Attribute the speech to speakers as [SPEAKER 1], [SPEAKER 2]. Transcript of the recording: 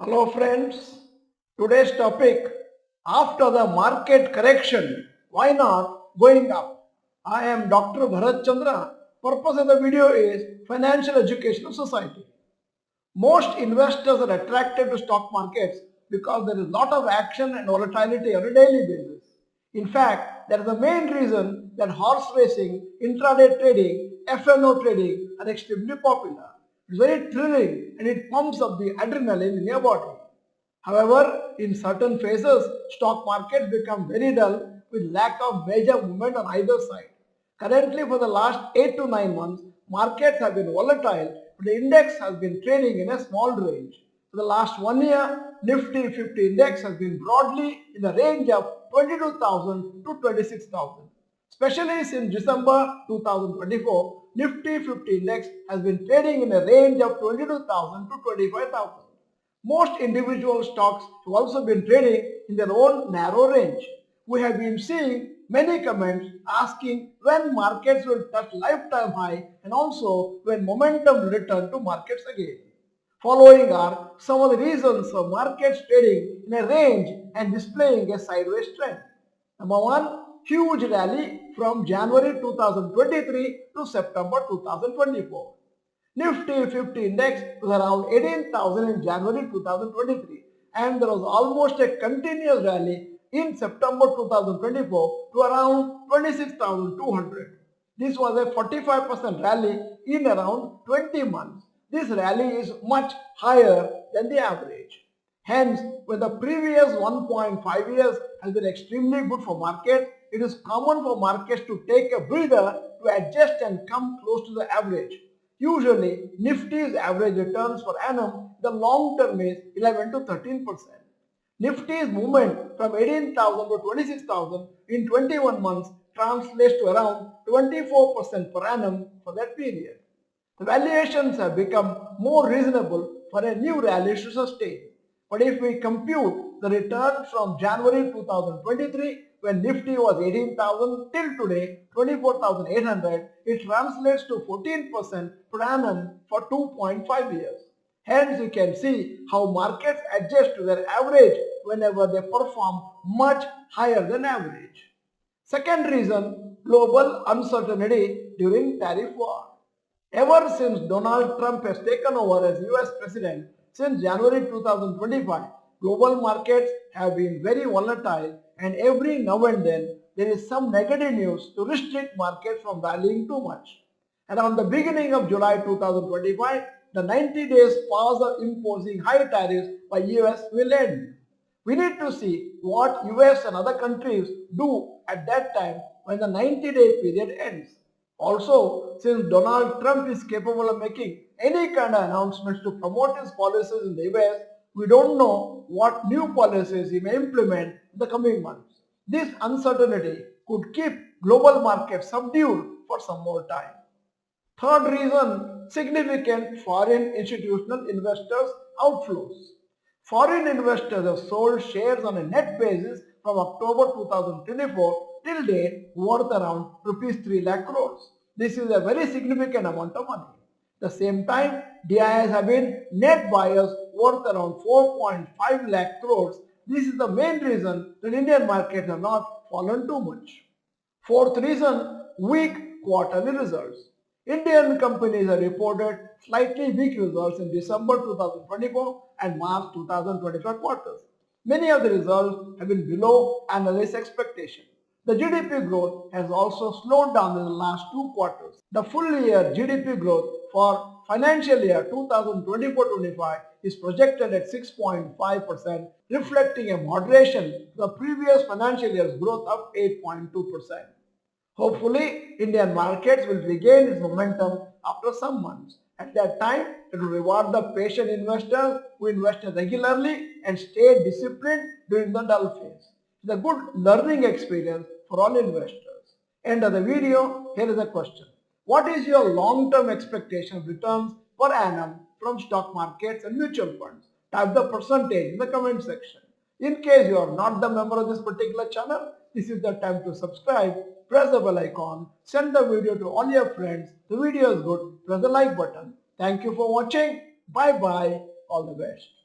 [SPEAKER 1] Hello friends, today's topic, after the market correction, why not going up? I am Dr. Bharath Chandra. Purpose of the video is Financial Education of Society. Most investors are attracted to stock markets because there is a lot of action and volatility on a daily basis. In fact, that is the main reason that horse racing, intraday trading, FNO trading are extremely popular. It's very thrilling and it pumps up the adrenaline in your body. However, in certain phases, stock markets become very dull with lack of major movement on either side. Currently, for the last 8 to 9 months, markets have been volatile, but the index has been trading in a small range. For the last 1 year, Nifty 50 index has been broadly in the range of 22,000 to 26,000. Especially since December 2024, Nifty 50 index has been trading in a range of 22,000 to 25,000. Most individual stocks have also been trading in their own narrow range. We have been seeing many comments asking when markets will touch lifetime high and also when momentum will return to markets again. Following are some of the reasons for markets trading in a range and displaying a sideways trend. Number one, huge rally from January 2023 to September 2024. Nifty 50 index was around 18,000 in January 2023 and there was almost a continuous rally in September 2024 to around 26,200. This was a 45% rally in around 20 months. This rally is much higher than the average. Hence, when the previous 1.5 years has been extremely good for markets, it is common for markets to take a breather to adjust and come close to the average. Usually, Nifty's average returns per annum, the long term is 11 to 13%. Nifty's movement from 18,000 to 26,000 in 21 months translates to around 24% per annum for that period. The valuations have become more reasonable for a new rally to sustain. But if we compute the return from January 2023 when Nifty was 18,000 till today 24,800, it translates to 14% per annum for 2.5 years. Hence you can see how markets adjust to their average whenever they perform much higher than average. Second reason, global uncertainty during tariff war. Ever since Donald Trump has taken over as US President since January 2025, global markets have been very volatile and every now and then there is some negative news to restrict markets from rallying too much. Around the beginning of July 2025, the 90 days pause of imposing high tariffs by US will end. We need to see what US and other countries do at that time when the 90-day period ends. Also, since Donald Trump is capable of making any kind of announcements to promote his policies in the US, we don't know what new policies he may implement in the coming months. This uncertainty could keep global markets subdued for some more time. Third reason, significant foreign institutional investors outflows. Foreign investors have sold shares on a net basis from October 2024 till date worth around rupees 3 lakh crores. This is a very significant amount of money. At the same time, DIIs have been net buyers worth around 4.5 lakh crores. This is the main reason that Indian markets have not fallen too much. Fourth reason, weak quarterly results. Indian companies have reported slightly weak results in December 2024 and March 2025 quarters. Many of the results have been below analyst expectations. The GDP growth has also slowed down in the last two quarters. The full year GDP growth for financial year 2024-25 is projected at 6.5%, reflecting a moderation to the previous financial year's growth of 8.2%. Hopefully, Indian markets will regain its momentum after some months. At that time, it will reward the patient investors who invested regularly and stayed disciplined during the dull phase. It's a good learning experience for all investors. End of the video, here is a question. What is your long-term expectation of returns per annum from stock markets and mutual funds? Type the percentage in the comment section. In case you are not the member of this particular channel, this is the time to subscribe. Press the bell icon, send the video to all your friends. The video is good, press the like button. Thank you for watching. Bye bye. All the best.